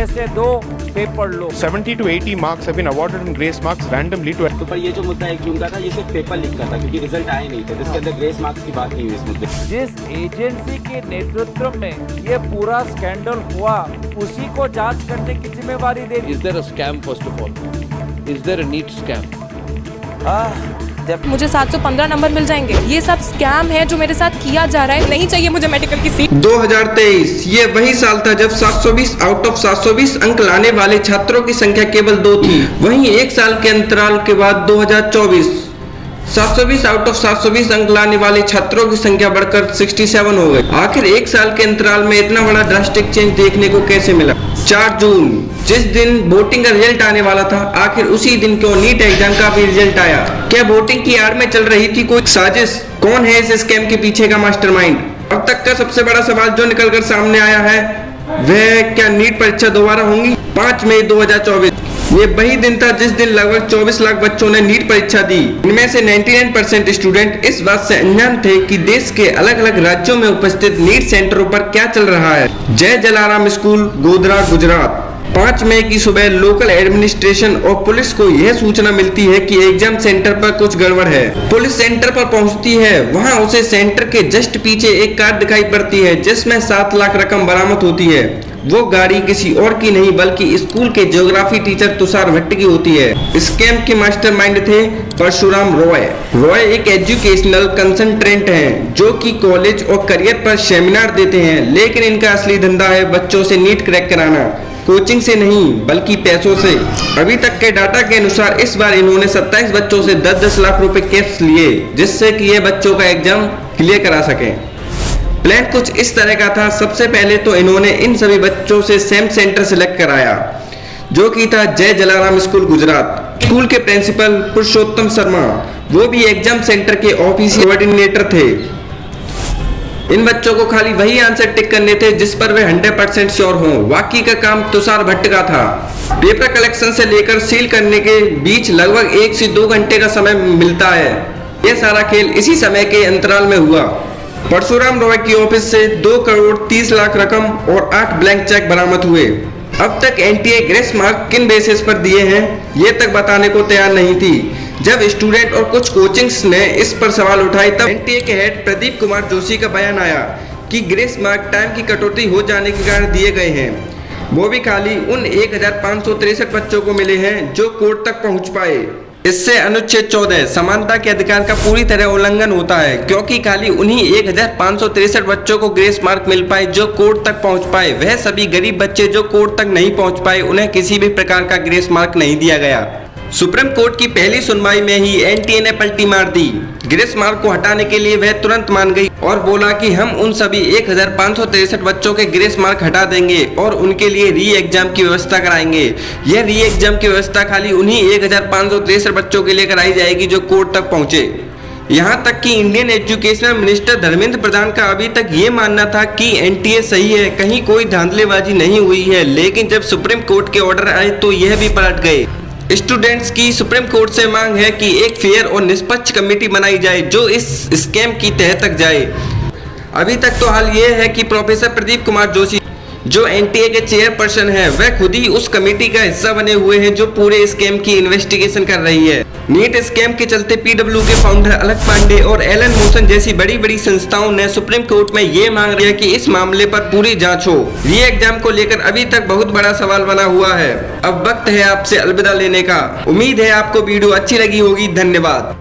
पैसे दो, paper low. 70 to 80 marks have been awarded in grace marks randomly to तो पर ये जो मुद्दा 1 जून का था, ये सिर्फ पेपर लीक का था क्योंकि रिजल्ट आए नहीं थे, जिसके अंदर ग्रेस मार्क्स की बात नहीं हुई इस मुद्दे। जिस एजेंसी के नेतृत्व में ये पूरा स्कैंडल हुआ, उसी को जांच करने की जिम्मेवारी दे दी। Is there a scam first of all? Is there a neat scam? मुझे 715 नंबर मिल जाएंगे। ये सब स्कैम है जो मेरे साथ किया जा रहा है। नहीं चाहिए मुझे मेडिकल की सीट। 2023 ये वही साल था जब 720 आउट ऑफ 720 अंक लाने वाले छात्रों की संख्या केवल 2 थी। वहीं एक साल के अंतराल के बाद 2024 720 आउट ऑफ 720 अंक लाने वाले छात्रों की संख्या बढ़कर 67 हो गई। आखिर एक साल के अंतराल में इतना बड़ा ड्रास्टिक चेंज देखने को कैसे मिला? 4 जून जिस दिन वोटिंग का रिजल्ट आने वाला था, आखिर उसी दिन क्यों नीट एग्जाम का भी रिजल्ट आया? क्या वोटिंग की आड़ में चल रही थी कोई साजिश? कौन है इस स्कैम के पीछे का मास्टरमाइंड? अब तक का सबसे बड़ा सवाल जो निकलकर सामने आया है वह क्या नीट परीक्षा दोबारा होंगी? 5 मई 2024 ये वही दिन था जिस दिन लगभग 24 लाख बच्चों ने नीट परीक्षा दी। इनमें से 99% स्टूडेंट इस बात से अनजान थे कि देश के अलग अलग राज्यों में उपस्थित नीट सेंटरों पर क्या चल रहा है। जय जलाराम स्कूल, गोधरा, गुजरात। 5 मई की सुबह लोकल एडमिनिस्ट्रेशन और पुलिस को यह सूचना मिलती है कि एग्जाम सेंटर पर कुछ गड़बड़ है। पुलिस सेंटर पर पहुंचती है, वहां उसे सेंटर के जस्ट पीछे एक कार दिखाई पड़ती है जिसमें 7 लाख रकम बरामद होती है। वो गाड़ी किसी और की नहीं बल्कि स्कूल के ज्योग्राफी टीचर तुषार भट्ट की होती है। स्कैम के मास्टरमाइंड थे परशुराम रॉय। रॉय एक एजुकेशनल कंसल्टेंट हैं जो कि कॉलेज और करियर पर सेमिनार देते हैं, लेकिन इनका असली धंधा है बच्चों से नीट क्रैक कराना। कोचिंग से नहीं बल्कि पैसों से। अभी तक के डाटा के अनुसार इस बार इन्होंने 27 बच्चों से 10-10 लाख रुपए कैश लिए जिससे कि ये बच्चों का एग्जाम क्लियर करा सकें। प्लान कुछ इस तरह का था। सबसे पहले तो इन्होंने इन सभी बच्चों से सेम सेंटर सिलेक्ट कराया जो कि था जय जलाराम स्कूल, गुजरात। स्कूल के प्रिंसिपल पुरुषोत्तम शर्मा वो भी एग्जाम सेंटर के ऑफिशियल कोऑर्डिनेटर थे। इन बच्चों को खाली वही आंसर टिक करने थे जिस पर वे 100% श्योर हों। बाकी का काम तुषार भट्ट का था। पेपर कलेक्शन से लेकर सील करने के बीच लगभग 1 से 2 घंटे का समय मिलता है। यह सारा खेल इसी समय के अंतराल में हुआ। परशुराम रॉय की ऑफिस से 2 करोड़ 30 लाख रकम और 8 ब्लैंक चेक बरामद हुए। अब तक एनटीए ग्रेस मार्क किन बेसिस पर दिए हैं ये तक बताने को तैयार नहीं थी। जब स्टूडेंट और कुछ कोचिंग्स ने इस पर सवाल उठाए तब एनटीए के हेड प्रदीप कुमार जोशी का बयान आया कि ग्रेस मार्क टाइम की कटौती हो जाने के कारण दिए गए हैं। वो भी खाली उन 1563 बच्चों को मिले हैं जो कोर्ट तक पहुंच पाए। इससे अनुच्छेद 14 समानता के अधिकार का पूरी तरह उल्लंघन होता है क्योंकि खाली उन्हीं 1563 बच्चों को ग्रेस मार्क मिल पाए जो कोर्ट तक पहुंच पाए। वह सभी गरीब बच्चे जो कोर्ट तक नहीं पहुंच पाए उन्हें किसी भी प्रकार का ग्रेस मार्क नहीं दिया गया। सुप्रीम कोर्ट की पहली सुनवाई में ही एनटीए ने पलटी मार दी। ग्रेस मार्क को हटाने के लिए वह तुरंत मान गई और बोला कि हम उन सभी 1563 बच्चों के ग्रेस मार्क हटा देंगे और उनके लिए री एग्जाम की व्यवस्था कराएंगे। यह री एग्जाम की व्यवस्था खाली उन्हीं 1563 बच्चों के लिए कराई जाएगी जो कोर्ट तक पहुंचे। यहाँ तक कि Indian educational minister Dharmendra Pradhan का अभी तक ये मानना था कि एनटीए सही है, कहीं कोई धांधलेबाजी नहीं हुई है, लेकिन जब सुप्रीम कोर्ट के ऑर्डर आए तो यह भी पलट गए। स्टूडेंट्स की सुप्रीम कोर्ट से मांग है कि एक फेयर और निष्पक्ष कमेटी बनाई जाए जो इस स्कैम की तह तक जाए। अभी तक तो हाल ये है कि प्रोफेसर प्रदीप कुमार जोशी जो एनटीए के चेयरपर्सन हैं वह खुद ही उस कमेटी का हिस्सा बने हुए हैं जो पूरे स्कैम की इन्वेस्टिगेशन कर रही है। नीट स्कैम के चलते पीडब्ल्यू के फाउंडर अलक पांडे और एलन मोशन जैसी बड़ी बड़ी संस्थाओं ने सुप्रीम कोर्ट में ये मांग रही है कि इस मामले पर पूरी जांच हो। री एग्जाम को लेकर अभी तक बहुत बड़ा सवाल बना हुआ है। अब वक्त है आपसे अलविदा लेने का। उम्मीद है आपको वीडियो अच्छी लगी होगी। धन्यवाद।